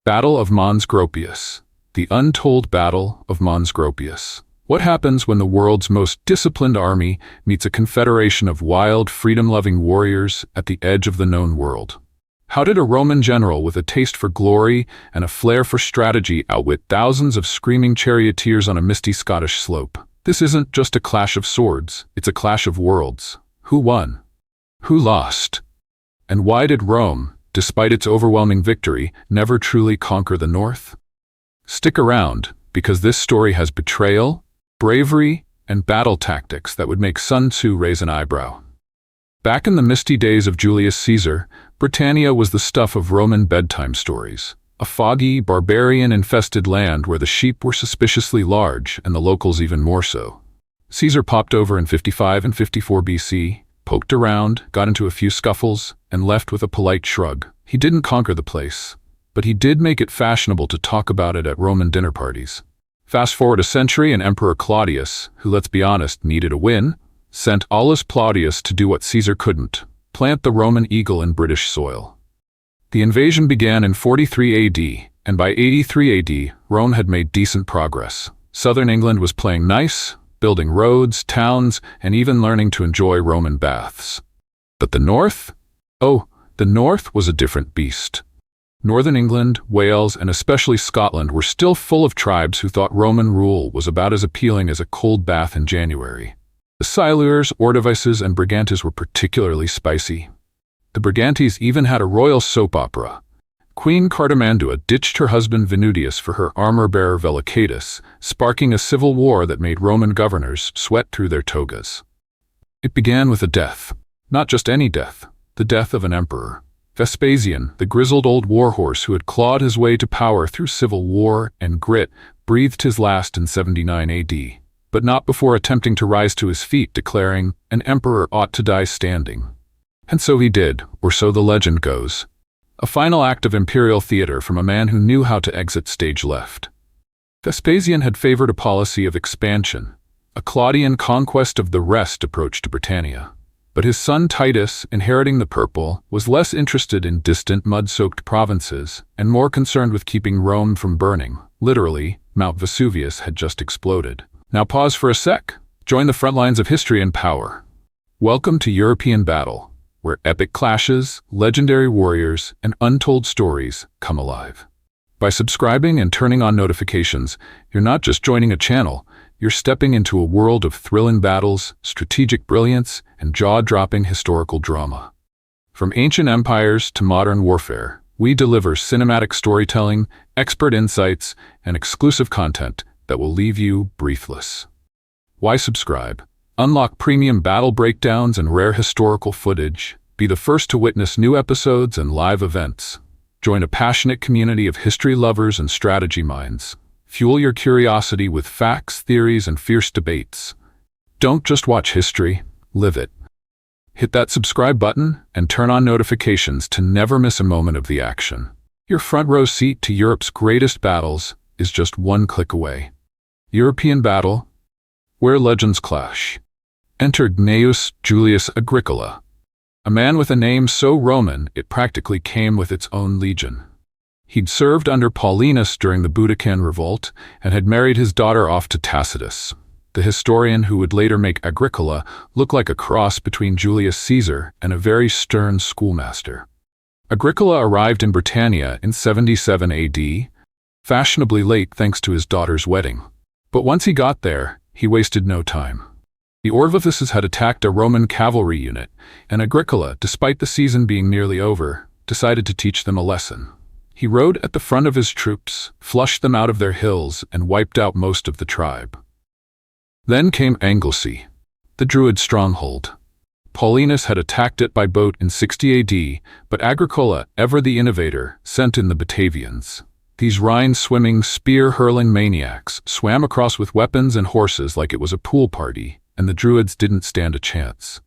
Battle of Mons Graupius. The Untold Battle of Mons Graupius. What happens when the world's most disciplined army meets a confederation of wild, freedom-loving warriors at the edge of the known world? How did a Roman general with a taste for glory and a flair for strategy outwit thousands of screaming charioteers on a misty Scottish slope? This isn't just a clash of swords, it's a clash of worlds. Who won? Who lost? And why did Rome, despite its overwhelming victory, never truly conquer the North? Stick around, because this story has betrayal, bravery, and battle tactics that would make Sun Tzu raise an eyebrow. Back in the misty days of Julius Caesar, Britannia was the stuff of Roman bedtime stories, a foggy, barbarian-infested land where the sheep were suspiciously large and the locals even more so. Caesar popped over in 55 and 54 BC, poked around, got into a few scuffles, and left with a polite shrug. He didn't conquer the place, but he did make it fashionable to talk about it at Roman dinner parties. Fast forward a century and Emperor Claudius, who, let's be honest, needed a win, sent Aulus Plautius to do what Caesar couldn't: plant the Roman eagle in British soil. The invasion began in 43 AD, and by 83 AD, Rome had made decent progress. Southern England was playing nice, building roads, towns, and even learning to enjoy Roman baths. But the North? Oh, the North was a different beast. Northern England, Wales, and especially Scotland were still full of tribes who thought Roman rule was about as appealing as a cold bath in January. The Silures, Ordovices, and Brigantes were particularly spicy. The Brigantes even had a royal soap opera. Queen Cartimandua ditched her husband Venudius for her armor-bearer Velicatus, sparking a civil war that made Roman governors sweat through their togas. It began with a death. Not just any death, the death of an emperor. Vespasian, the grizzled old warhorse who had clawed his way to power through civil war and grit, breathed his last in 79 AD, but not before attempting to rise to his feet, declaring, "An emperor ought to die standing." And so he did, or so the legend goes. A final act of imperial theater from a man who knew how to exit stage left. Vespasian had favored a policy of expansion, a Claudian conquest of the rest approach to Britannia. But his son Titus, inheriting the purple, was less interested in distant mud-soaked provinces and more concerned with keeping Rome from burning. Literally, Mount Vesuvius had just exploded. Now pause for a sec. Join the front lines of history and power. Welcome to European Battle, where epic clashes, legendary warriors, and untold stories come alive. By subscribing and turning on notifications, you're not just joining a channel, you're stepping into a world of thrilling battles, strategic brilliance, and jaw-dropping historical drama. From ancient empires to modern warfare, we deliver cinematic storytelling, expert insights, and exclusive content that will leave you breathless. Why subscribe? Unlock premium battle breakdowns and rare historical footage. Be the first to witness new episodes and live events. Join a passionate community of history lovers and strategy minds. Fuel your curiosity with facts, theories, and fierce debates. Don't just watch history, live it. Hit that subscribe button and turn on notifications to never miss a moment of the action. Your front row seat to Europe's greatest battles is just one click away. European Battle, where legends clash. Enter Gnaeus Julius Agricola, a man with a name so Roman it practically came with its own legion. He'd served under Paulinus during the Boudiccan revolt and had married his daughter off to Tacitus, the historian who would later make Agricola look like a cross between Julius Caesar and a very stern schoolmaster. Agricola arrived in Britannia in 77 AD, fashionably late thanks to his daughter's wedding. But once he got there, he wasted no time. The Ordovices had attacked a Roman cavalry unit, and Agricola, despite the season being nearly over, decided to teach them a lesson. He rode at the front of his troops, flushed them out of their hills, and wiped out most of the tribe. Then came Anglesey, the Druid stronghold. Paulinus had attacked it by boat in 60 AD, but Agricola, ever the innovator, sent in the Batavians. These Rhine-swimming, spear-hurling maniacs swam across with weapons and horses like it was a pool party, and the Druids didn't stand a chance.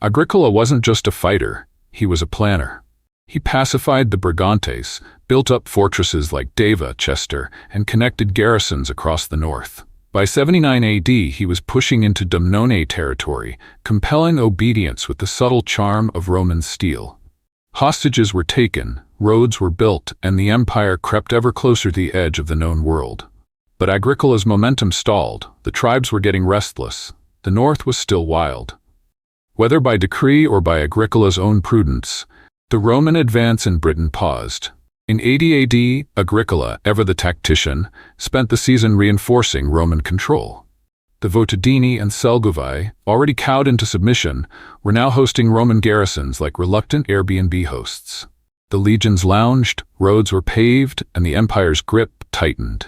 Agricola wasn't just a fighter, he was a planner. He pacified the Brigantes, built up fortresses like Deva, Chester, and connected garrisons across the north. By 79 AD, he was pushing into Dumnone territory, compelling obedience with the subtle charm of Roman steel. Hostages were taken, roads were built, and the empire crept ever closer to the edge of the known world. But Agricola's momentum stalled. The tribes were getting restless. The north was still wild. Whether by decree or by Agricola's own prudence, the Roman advance in Britain paused. In 80 AD, Agricola, ever the tactician, spent the season reinforcing Roman control. The Votadini and Selgovae, already cowed into submission, were now hosting Roman garrisons like reluctant Airbnb hosts. The legions lounged, roads were paved, and the empire's grip tightened.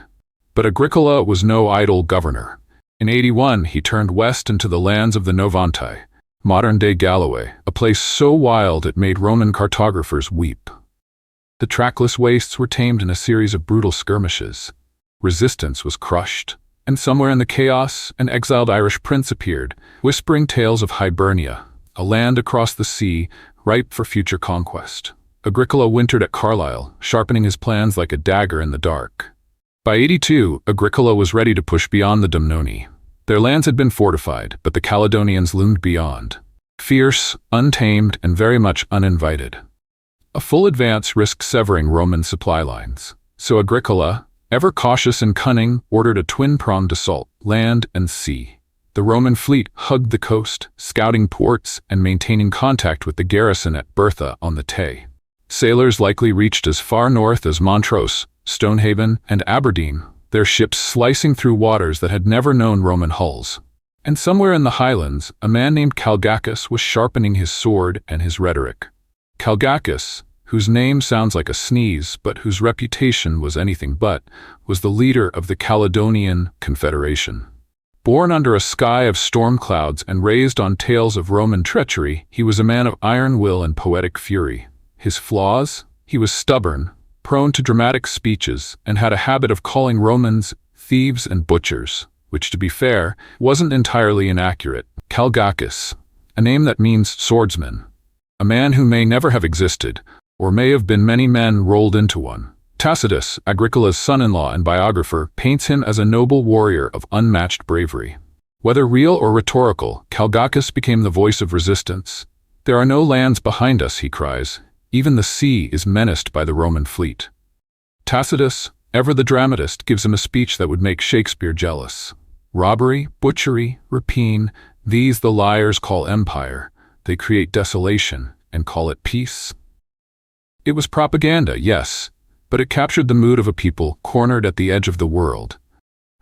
But Agricola was no idle governor. In 81, he turned west into the lands of the Novantae, modern-day Galloway, a place so wild it made Roman cartographers weep. The trackless wastes were tamed in a series of brutal skirmishes. Resistance was crushed, and somewhere in the chaos, an exiled Irish prince appeared, whispering tales of Hibernia, a land across the sea, ripe for future conquest. Agricola wintered at Carlisle, sharpening his plans like a dagger in the dark. By 82, Agricola was ready to push beyond the Domnoni. Their lands had been fortified, but the Caledonians loomed beyond. Fierce, untamed, and very much uninvited. A full advance risked severing Roman supply lines. So Agricola, ever cautious and cunning, ordered a twin-pronged assault, land and sea. The Roman fleet hugged the coast, scouting ports and maintaining contact with the garrison at Bertha on the Tay. Sailors likely reached as far north as Montrose, Stonehaven, and Aberdeen, their ships slicing through waters that had never known Roman hulls. And somewhere in the highlands, a man named Calgacus was sharpening his sword and his rhetoric. Calgacus, whose name sounds like a sneeze but whose reputation was anything but, was the leader of the Caledonian confederation. Born under a sky of storm clouds and raised on tales of Roman treachery, he was a man of iron will and poetic fury. His flaws? He was stubborn, prone to dramatic speeches, and had a habit of calling Romans thieves and butchers, which, to be fair, wasn't entirely inaccurate. Calgacus, a name that means swordsman. A man who may never have existed, or may have been many men rolled into one. Tacitus, Agricola's son-in-law and biographer, paints him as a noble warrior of unmatched bravery. Whether real or rhetorical, Calgacus became the voice of resistance. "There are no lands behind us," he cries. "Even the sea is menaced by the Roman fleet." Tacitus, ever the dramatist, gives him a speech that would make Shakespeare jealous. Robbery, butchery, rapine, these the liars call empire. They create desolation and call it peace. It was propaganda, yes, but it captured the mood of a people cornered at the edge of the world.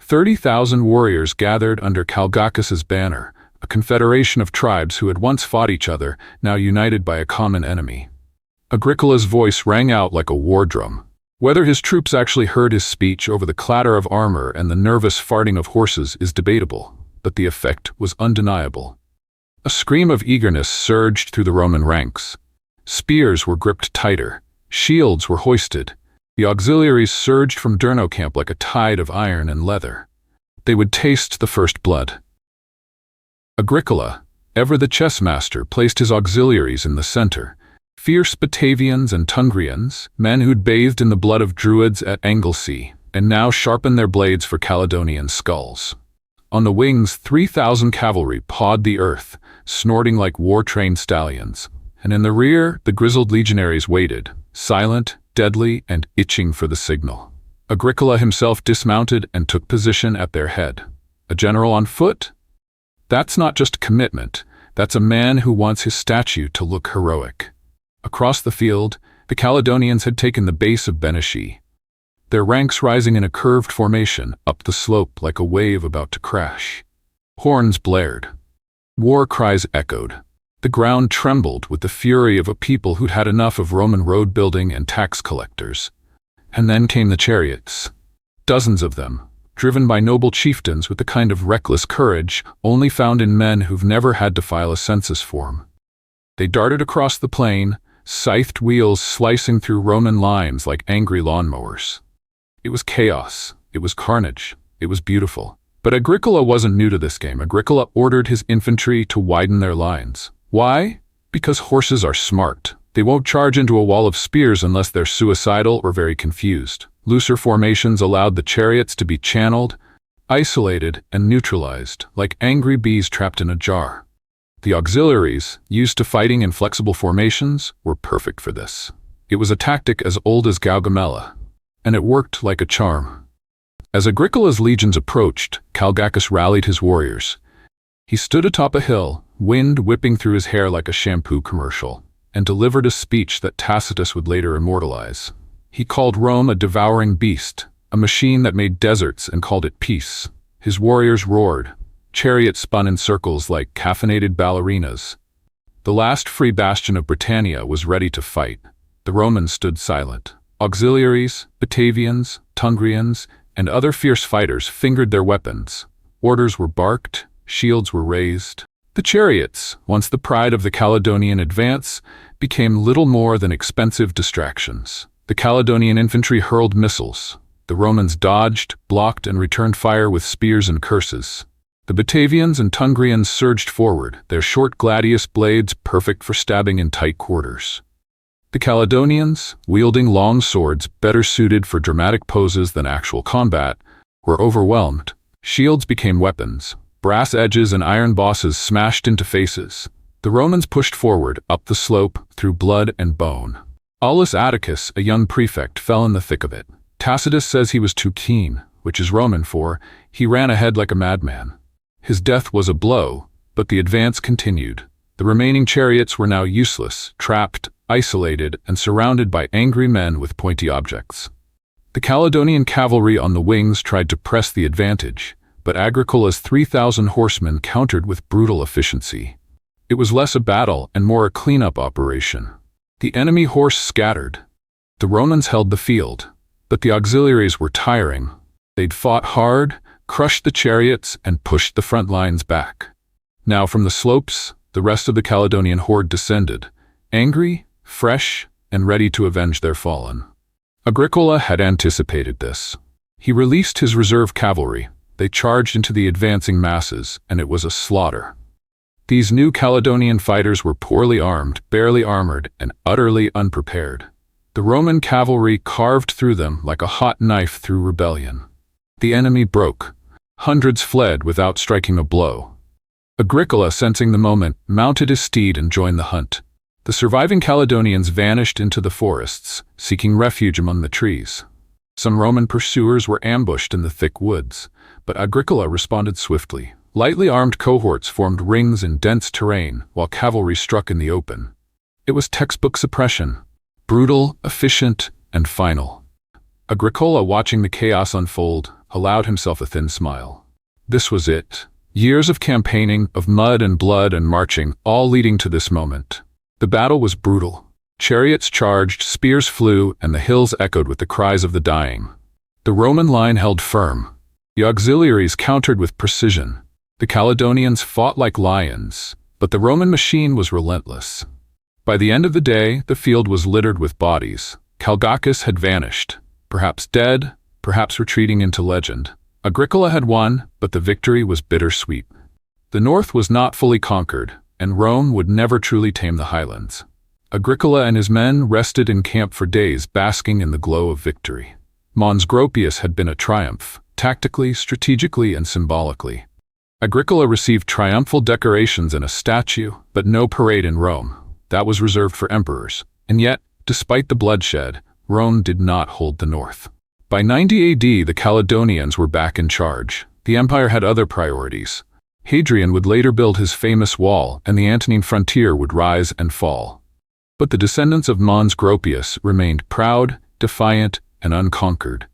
30,000 warriors gathered under Calgacus's banner, a confederation of tribes who had once fought each other, now united by a common enemy. Agricola's voice rang out like a war drum. Whether his troops actually heard his speech over the clatter of armor and the nervous farting of horses is debatable, but the effect was undeniable. A scream of eagerness surged through the Roman ranks. Spears were gripped tighter. Shields were hoisted. The auxiliaries surged from Durno camp like a tide of iron and leather. They would taste the first blood. Agricola, ever the chess master, placed his auxiliaries in the center. Fierce Batavians and Tungrians, men who'd bathed in the blood of Druids at Anglesey, and now sharpened their blades for Caledonian skulls. On the wings, 3,000 cavalry pawed the earth, snorting like war-trained stallions. And in the rear, the grizzled legionaries waited, silent, deadly, and itching for the signal. Agricola himself dismounted and took position at their head. A general on foot? That's not just commitment. That's a man who wants his statue to look heroic. Across the field, the Caledonians had taken the base of Beneshy, their ranks rising in a curved formation up the slope like a wave about to crash. Horns blared. War cries echoed. The ground trembled with the fury of a people who'd had enough of Roman road building and tax collectors. And then came the chariots. Dozens of them, driven by noble chieftains with the kind of reckless courage only found in men who've never had to file a census form. They darted across the plain, scythed wheels slicing through Roman lines like angry lawnmowers. It was chaos. It was carnage. It was beautiful. But Agricola wasn't new to this game. Agricola ordered his infantry to widen their lines. Why? Because horses are smart. They won't charge into a wall of spears unless they're suicidal or very confused. Looser formations allowed the chariots to be channeled, isolated, and neutralized, like angry bees trapped in a jar. The auxiliaries, used to fighting in flexible formations, were perfect for this. It was a tactic as old as Gaugamela, and it worked like a charm. As Agricola's legions approached, Calgacus rallied his warriors. He stood atop a hill, wind whipping through his hair like a shampoo commercial, and delivered a speech that Tacitus would later immortalize. He called Rome a devouring beast, a machine that made deserts and called it peace. His warriors roared. Chariots spun in circles like caffeinated ballerinas. The last free bastion of Britannia was ready to fight. The Romans stood silent. Auxiliaries, Batavians, Tungrians, and other fierce fighters fingered their weapons. Orders were barked, shields were raised. The chariots, once the pride of the Caledonian advance, became little more than expensive distractions. The Caledonian infantry hurled missiles. The Romans dodged, blocked, and returned fire with spears and curses. The Batavians and Tungrians surged forward, their short gladius blades perfect for stabbing in tight quarters. The Caledonians, wielding long swords better suited for dramatic poses than actual combat, were overwhelmed. Shields became weapons. Brass edges and iron bosses smashed into faces. The Romans pushed forward, up the slope, through blood and bone. Aulus Atticus, a young prefect, fell in the thick of it. Tacitus says he was too keen, which is Roman for, he ran ahead like a madman. His death was a blow, but the advance continued. The remaining chariots were now useless, trapped, isolated, and surrounded by angry men with pointy objects. The Caledonian cavalry on the wings tried to press the advantage, but Agricola's 3,000 horsemen countered with brutal efficiency. It was less a battle and more a cleanup operation. The enemy horse scattered. The Romans held the field, but the auxiliaries were tiring. They'd fought hard, crushed the chariots, and pushed the front lines back. Now from the slopes, the rest of the Caledonian horde descended, angry, fresh, and ready to avenge their fallen. Agricola had anticipated this. He released his reserve cavalry. They charged into the advancing masses, and it was a slaughter. These new Caledonian fighters were poorly armed, barely armored, and utterly unprepared. The Roman cavalry carved through them like a hot knife through rebellion. The enemy broke. Hundreds fled without striking a blow. Agricola, sensing the moment, mounted his steed and joined the hunt. The surviving Caledonians vanished into the forests, seeking refuge among the trees. Some Roman pursuers were ambushed in the thick woods, but Agricola responded swiftly. Lightly armed cohorts formed rings in dense terrain, while cavalry struck in the open. It was textbook suppression, brutal, efficient, and final. Agricola, watching the chaos unfold, allowed himself a thin smile. This was it. Years of campaigning, of mud and blood and marching, all leading to this moment. The battle was brutal. Chariots charged, spears flew, and the hills echoed with the cries of the dying. The Roman line held firm. The auxiliaries countered with precision. The Caledonians fought like lions, but the Roman machine was relentless. By the end of the day, the field was littered with bodies. Calgacus had vanished, perhaps dead, perhaps retreating into legend. Agricola had won, but the victory was bittersweet. The north was not fully conquered, and Rome would never truly tame the highlands. Agricola and his men rested in camp for days, basking in the glow of victory. Mons Graupius had been a triumph, tactically, strategically, and symbolically. Agricola received triumphal decorations and a statue, but no parade in Rome. That was reserved for emperors. And yet, despite the bloodshed, Rome did not hold the north. By 90 AD, the Caledonians were back in charge. The empire had other priorities. Hadrian would later build his famous wall, and the Antonine frontier would rise and fall. But the descendants of Mons Graupius remained proud, defiant, and unconquered.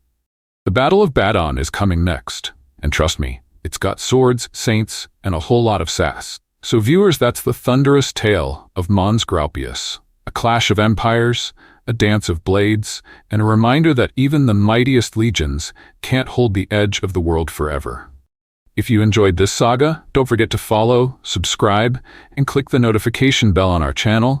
The Battle of Badon is coming next, and trust me, it's got swords, saints, and a whole lot of sass. So viewers, that's the thunderous tale of Mons Graupius, a clash of empires, a dance of blades, and a reminder that even the mightiest legions can't hold the edge of the world forever. If you enjoyed this saga, don't forget to follow, subscribe, and click the notification bell on our channel